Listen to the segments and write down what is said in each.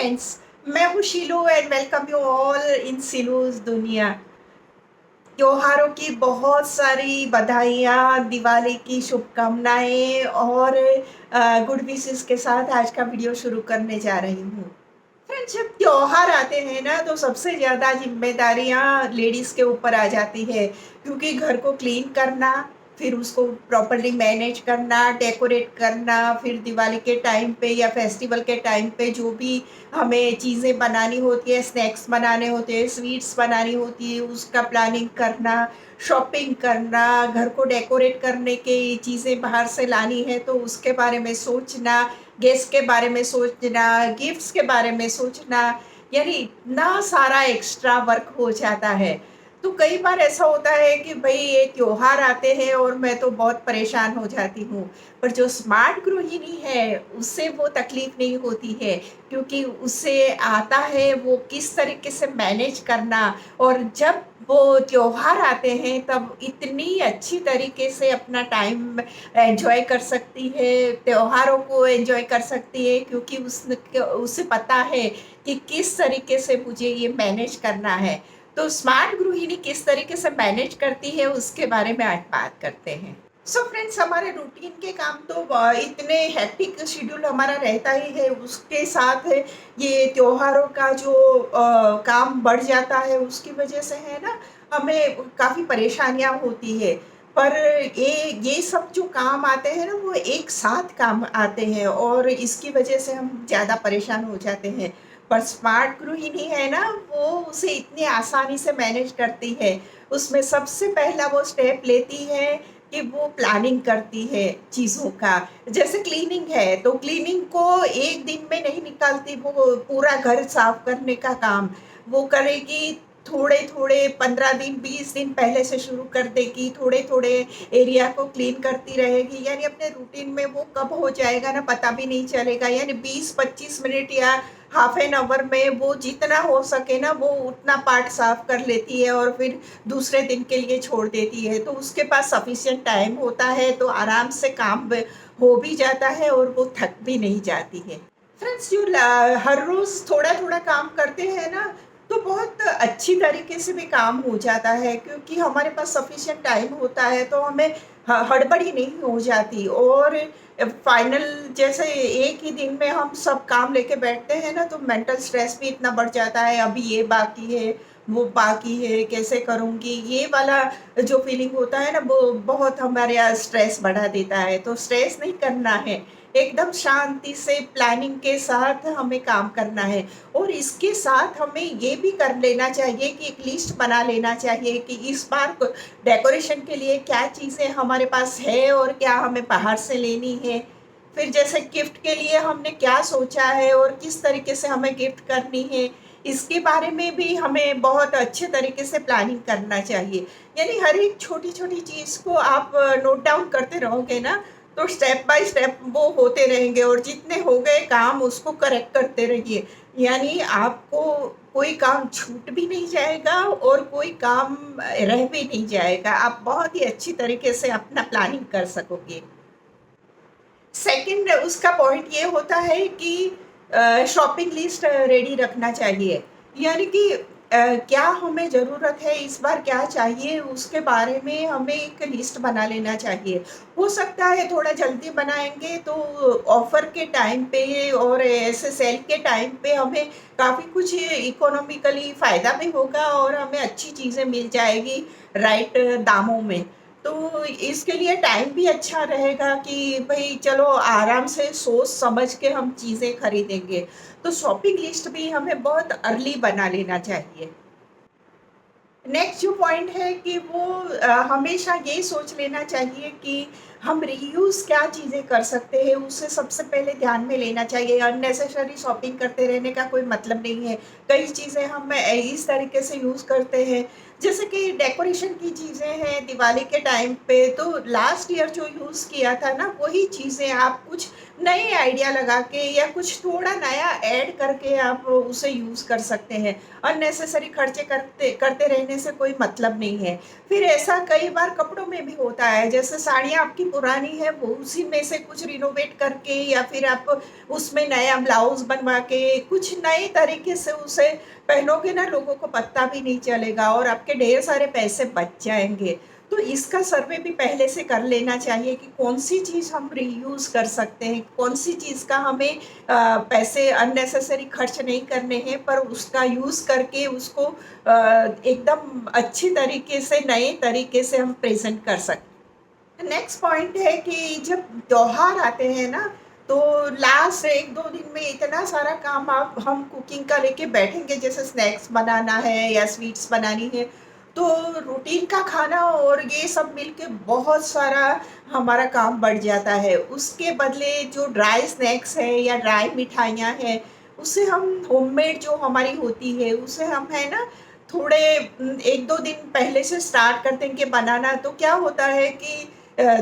Friends, मैं हूँ Shilu and welcome you all in Shilu's दुनिया। त्योहारों की बहुत सारी बधाइयाँ, दिवाली की शुभकामनाएँ और गुड विशेस के साथ आज का वीडियो शुरू करने जा रही हूँ। फ्रेंड्स, जब त्योहार आते हैं ना तो सबसे ज़्यादा ज़िम्मेदारियाँ लेडीज़ के ऊपर आ जाती है, क्योंकि घर को क्लीन करना, फिर उसको प्रॉपर्ली मैनेज करना, डेकोरेट करना, फिर दिवाली के टाइम पे या फेस्टिवल के टाइम पे जो भी हमें चीज़ें बनानी होती है, स्नैक्स बनाने होते हैं, स्वीट्स बनानी होती है, उसका प्लानिंग करना, शॉपिंग करना, घर को डेकोरेट करने की चीज़ें बाहर से लानी है तो उसके बारे में सोचना, गेस्ट के बारे में सोचना, गिफ्ट्स के बारे में सोचना, यानी इतना सारा एक्स्ट्रा वर्क हो जाता है। तो कई बार ऐसा होता है कि भई ये त्योहार आते हैं और मैं तो बहुत परेशान हो जाती हूँ। पर जो स्मार्ट गृहिणी है, उससे वो तकलीफ़ नहीं होती है, क्योंकि उसे आता है वो किस तरीके से मैनेज करना, और जब वो त्योहार आते हैं तब इतनी अच्छी तरीके से अपना टाइम एन्जॉय कर सकती है, त्योहारों को एन्जॉय कर सकती है, क्योंकि उसे पता है कि किस तरीके से मुझे ये मैनेज करना है। तो स्मार्ट गृहिणी किस तरीके से मैनेज करती है उसके बारे में आज बात करते हैं। सो फ्रेंड्स, हमारे रूटीन के काम तो इतने हेक्टिक शेड्यूल हमारा रहता ही है, उसके साथ ये त्योहारों का जो काम बढ़ जाता है उसकी वजह से है ना, हमें काफ़ी परेशानियाँ होती है। पर ये सब जो काम आते हैं ना वो एक साथ काम आते हैं और इसकी वजह से हम ज़्यादा परेशान हो जाते हैं। पर स्मार्ट गृहिणी है ना, वो उसे इतनी आसानी से मैनेज करती है। उसमें सबसे पहला वो स्टेप लेती है कि वो प्लानिंग करती है चीज़ों का। जैसे क्लीनिंग है, तो क्लीनिंग को एक दिन में नहीं निकालती, वो पूरा घर साफ करने का काम वो करेगी। थोड़े-थोड़े 15 दिन, 20 दिन पहले से शुरू कर देगी, थोड़े-थोड़े एरिया को क्लीन करती रहेगी, यानी अपने रूटीन में वो कब हो जाएगा ना पता भी नहीं चलेगा। यानी 20-25 मिनट या हाफ एन आवर में वो जितना हो सके ना वो उतना पार्ट साफ कर लेती है और फिर दूसरे दिन के लिए छोड़ देती है, तो उसके पास सफिशिएंट टाइम होता है, तो आराम से काम हो भी जाता है और वो थक भी नहीं जाती है। फ्रेंड्स, जो हर रोज थोड़ा थोड़ा काम करते हैं ना, तो बहुत अच्छी तरीके से भी काम हो जाता है, क्योंकि हमारे पास सफिशिएंट टाइम होता है तो हमें हड़बड़ी नहीं हो जाती। और फाइनल जैसे एक ही दिन में हम सब काम लेके बैठते हैं ना तो मेंटल स्ट्रेस भी इतना बढ़ जाता है, अभी ये बाकी है, वो बाकी है, कैसे करूँगी, ये वाला जो फीलिंग होता है ना वो बहुत हमारे यहाँ स्ट्रेस बढ़ा देता है। तो स्ट्रेस नहीं करना है, एकदम शांति से प्लानिंग के साथ हमें काम करना है। और इसके साथ हमें ये भी कर लेना चाहिए कि एक लिस्ट बना लेना चाहिए कि इस बार डेकोरेशन के लिए क्या चीज़ें हमारे पास है और क्या हमें बाहर से लेनी है। फिर जैसे गिफ्ट के लिए हमने क्या सोचा है और किस तरीके से हमें गिफ्ट करनी है, इसके बारे में भी हमें बहुत अच्छे तरीके से प्लानिंग करना चाहिए। यानी हर एक छोटी-छोटी चीज़ को आप नोट डाउन करते रहोगे ना, तो स्टेप बाय स्टेप वो होते रहेंगे और जितने हो गए काम उसको करेक्ट करते रहिए। यानी आपको कोई काम छूट भी नहीं जाएगा और कोई काम रह भी नहीं जाएगा। आप बहुत ही अच्छी तरीके से अपना प्लानिंग कर सकोगे। सेकंड उसका पॉइंट ये होता है कि शॉपिंग लिस्ट रेडी रखना चाहिए। यानी कि क्या हमें ज़रूरत है, इस बार क्या चाहिए, उसके बारे में हमें एक लिस्ट बना लेना चाहिए। हो सकता है थोड़ा जल्दी बनाएँगे तो ऑफ़र के टाइम पे और ऐसे सेल के टाइम पे हमें काफ़ी कुछ इकोनॉमिकली फ़ायदा भी होगा और हमें अच्छी चीज़ें मिल जाएगी राइट दामों में। तो इसके लिए टाइम भी अच्छा रहेगा कि भई चलो आराम से सोच समझ के हम चीज़ें खरीदेंगे। तो शॉपिंग लिस्ट भी हमें बहुत अर्ली बना लेना चाहिए। नेक्स्ट जो पॉइंट है कि वो हमेशा ये सोच लेना चाहिए कि हम रीयूज़ क्या चीज़ें कर सकते हैं, उसे सबसे पहले ध्यान में लेना चाहिए। अननेसेसरी शॉपिंग करते रहने का कोई मतलब नहीं है। कई चीज़ें हम इस तरीके से यूज़ करते हैं, जैसे कि डेकोरेशन की चीज़ें हैं दिवाली के टाइम पे, तो लास्ट ईयर जो यूज़ किया था ना, वही चीज़ें आप कुछ नए आइडिया लगा के या कुछ थोड़ा नया ऐड करके आप उसे यूज़ कर सकते हैं। अननेसेसरी खर्चे करते करते रहने से कोई मतलब नहीं है। फिर ऐसा कई बार कपड़ों में भी होता है, जैसे साड़ियाँ आपकी पुरानी है, वो उसी में से कुछ रिनोवेट करके या फिर आप उसमें नया ब्लाउज़ बनवा के कुछ नए तरीके से उसे पहनोगे ना, लोगों को पता भी नहीं चलेगा और आपके ढेर सारे पैसे बच जाएँगे। तो इसका सर्वे भी पहले से कर लेना चाहिए कि कौन-सी चीज़ हम रीयूज़ कर सकते हैं, कौन-सी चीज़ का हमें पैसे अननेसेसरी खर्च नहीं करने हैं, पर उसका यूज़ करके उसको एकदम अच्छी तरीके से, नए तरीके से हम प्रेज़ेंट कर सकते हैं। नेक्स्ट पॉइंट है कि जब त्योहार आते हैं ना, तो लास्ट 1-2 दिन में इतना सारा काम आप हम कुकिंग का लेके बैठेंगे, जैसे स्नैक्स बनाना है या स्वीट्स बनानी है, तो रूटीन का खाना और ये सब मिलके बहुत सारा हमारा काम बढ़ जाता है। उसके बदले जो ड्राई स्नैक्स है या ड्राई मिठाइयाँ हैं, उसे हम होममेड जो हमारी होती है, उसे हम है ना थोड़े 1-2 दिन पहले से स्टार्ट करते हैं कि बनाना, तो क्या होता है कि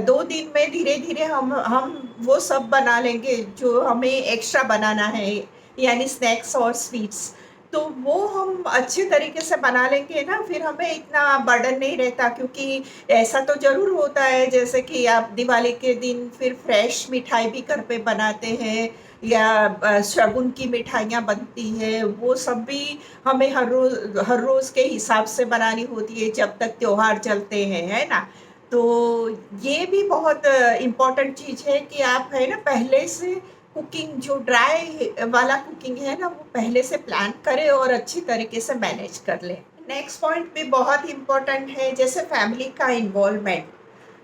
2 दिन में धीरे-धीरे हम वो सब बना लेंगे जो हमें एक्स्ट्रा बनाना है, यानी स्नैक्स और स्वीट्स। तो वो हम अच्छे तरीके से बना लेंगे ना, फिर हमें इतना बर्डन नहीं रहता, क्योंकि ऐसा तो ज़रूर होता है जैसे कि आप दिवाली के दिन फिर फ्रेश मिठाई भी घर पे बनाते हैं या शगुन की मिठाइयाँ बनती हैं, वो सब भी हमें हर रोज़ के हिसाब से बनानी होती है जब तक त्योहार चलते हैं, है ना? तो ये भी बहुत इम्पोर्टेंट चीज़ है कि आप है ना पहले से कुकिंग जो ड्राई वाला कुकिंग है ना, वो पहले से प्लान करें और अच्छी तरीके से मैनेज कर लें। नेक्स्ट पॉइंट भी बहुत इम्पोर्टेंट है, जैसे फैमिली का इन्वॉल्वमेंट।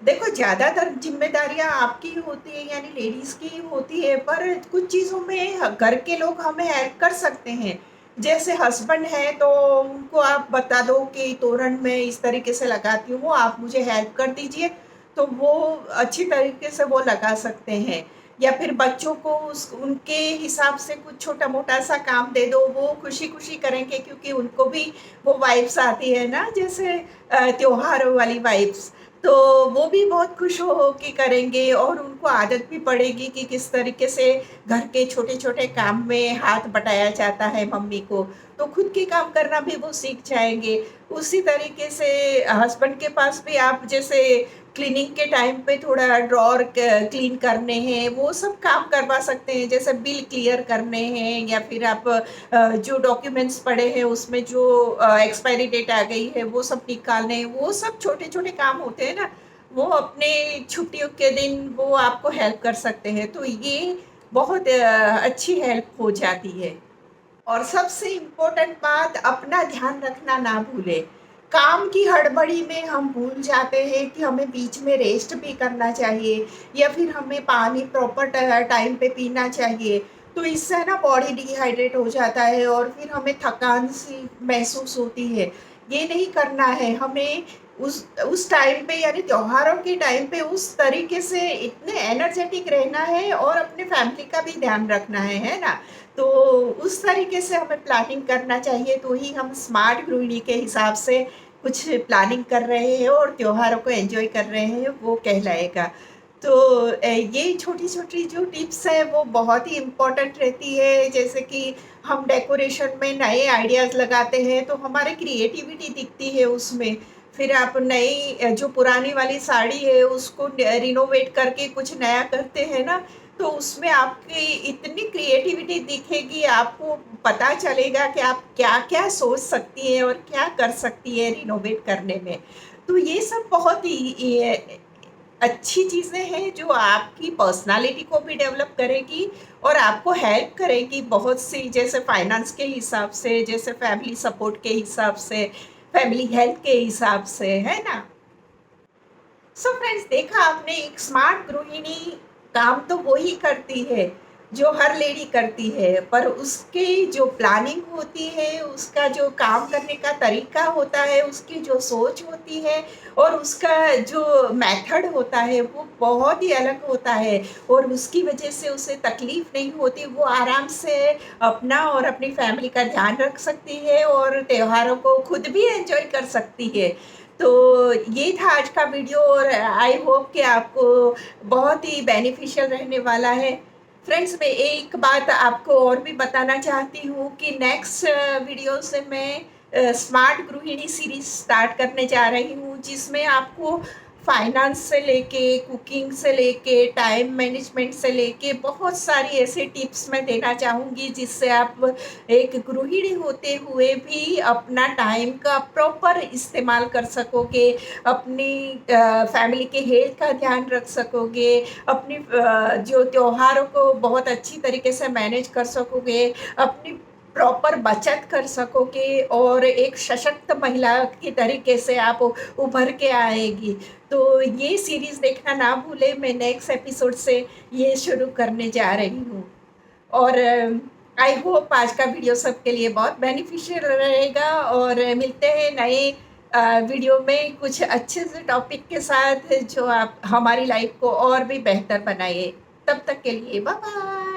देखो, ज़्यादातर ज़िम्मेदारियाँ आपकी ही होती हैं, यानी लेडीज़ की ही होती है, पर कुछ चीज़ों में घर के लोग हमें हेल्प कर सकते हैं। जैसे हस्बैंड है तो उनको आप बता दो कि तोरण मैं इस तरीके से लगाती हूँ, आप मुझे हेल्प कर दीजिए, तो वो अच्छी तरीके से वो लगा सकते हैं। या फिर बच्चों को उस उनके हिसाब से कुछ छोटा-मोटा सा काम दे दो, वो खुशी-खुशी करेंगे, क्योंकि उनको भी वो वाइब्स आती है ना, जैसे त्योहारों वाली वाइब्स। तो वो भी बहुत खुश हो के करेंगे और उनको आदत भी पड़ेगी कि किस तरीके से घर के छोटे-छोटे काम में हाथ बटाया जाता है मम्मी को, तो खुद के काम करना भी वो सीख जाएँगे। उसी तरीके से हस्बैंड के पास भी आप जैसे क्लीनिंग के टाइम पे थोड़ा ड्रॉवर क्लीन करने हैं, वो सब काम करवा सकते हैं, जैसे बिल क्लियर करने हैं या फिर आप जो डॉक्यूमेंट्स पड़े हैं उसमें जो एक्सपायरी डेट आ गई है वो सब निकालने हैं, वो सब छोटे-छोटे काम होते हैं ना, वो अपने छुट्टियों के दिन वो आपको हेल्प कर सकते हैं। तो ये बहुत अच्छी हेल्प हो जाती है। और सबसे इम्पोर्टेंट बात, अपना ध्यान रखना ना भूलें। काम की हड़बड़ी में हम भूल जाते हैं कि हमें बीच में रेस्ट भी करना चाहिए या फिर हमें पानी प्रॉपर टाइम पे पीना चाहिए। तो इससे ना बॉडी डिहाइड्रेट हो जाता है और फिर हमें थकान सी महसूस होती है। ये नहीं करना है हमें। उस टाइम पे, यानी त्योहारों के टाइम पे उस तरीके से इतने एनर्जेटिक रहना है और अपने फैमिली का भी ध्यान रखना है ना? तो उस तरीके से हमें प्लानिंग करना चाहिए, तो ही हम स्मार्ट गृहिणी के हिसाब से कुछ प्लानिंग कर रहे हैं और त्योहारों को एंजॉय कर रहे हैं, वो कहलाएगा। तो ये छोटी-छोटी जो टिप्स हैं वो बहुत ही इम्पोर्टेंट रहती है, जैसे कि हम डेकोरेशन में नए आइडियाज़ लगाते हैं तो हमारी क्रिएटिविटी दिखती है उसमें। फिर आप नई जो पुरानी वाली साड़ी है उसको रिनोवेट करके कुछ नया करते हैं ना, तो उसमें आपकी इतनी क्रिएटिविटी दिखेगी, आपको पता चलेगा कि आप क्या-क्या सोच सकती हैं और क्या कर सकती हैं रिनोवेट करने में। तो ये सब बहुत ही ये अच्छी चीज़ें हैं जो आपकी पर्सनैलिटी को भी डेवलप करेगी और आपको हेल्प करेगी बहुत सी, जैसे फाइनेंस के हिसाब से, जैसे फैमिली सपोर्ट के हिसाब से, फैमिली हेल्थ के हिसाब से, है ना? सो फ्रेंड्स, देखा आपने, एक स्मार्ट गृहिणी काम तो वो ही करती है जो हर लेडी करती है, पर उसकी जो प्लानिंग होती है, उसका जो काम करने का तरीका होता है, उसकी जो सोच होती है और उसका जो मेथड होता है वो बहुत ही अलग होता है और उसकी वजह से उसे तकलीफ नहीं होती, वो आराम से अपना और अपनी फैमिली का ध्यान रख सकती है और त्योहारों को खुद भी एंजॉय कर सकती है। तो ये था आज का वीडियो और आई होप कि आपको बहुत ही बेनिफिशियल रहने वाला है। फ्रेंड्स, मैं एक बात आपको और भी बताना चाहती हूँ कि नेक्स्ट वीडियो से मैं स्मार्ट गृहिणी सीरीज स्टार्ट करने जा रही हूँ, जिसमें आपको फाइनेंस से लेके कुकिंग से लेके टाइम मैनेजमेंट से लेके बहुत सारी ऐसे टिप्स मैं देना चाहूँगी, जिससे आप एक गृहिणी होते हुए भी अपना टाइम का प्रॉपर इस्तेमाल कर सकोगे, अपनी फैमिली के हेल्थ का ध्यान रख सकोगे, अपनी जो त्योहारों को बहुत अच्छी तरीके से मैनेज कर सकोगे, अपनी प्रॉपर बचत कर सकोगे और एक सशक्त महिला की तरीके से आप उभर के आएगी। तो ये सीरीज़ देखना ना भूलें, मैं नेक्स्ट एपिसोड से ये शुरू करने जा रही हूँ। और आई होप आज का वीडियो सबके लिए बहुत बेनिफिशियल रहेगा और मिलते हैं नए वीडियो में कुछ अच्छे से टॉपिक के साथ, जो आप हमारी लाइफ को और भी बेहतर बनाए। तब तक के लिए बाय बाय।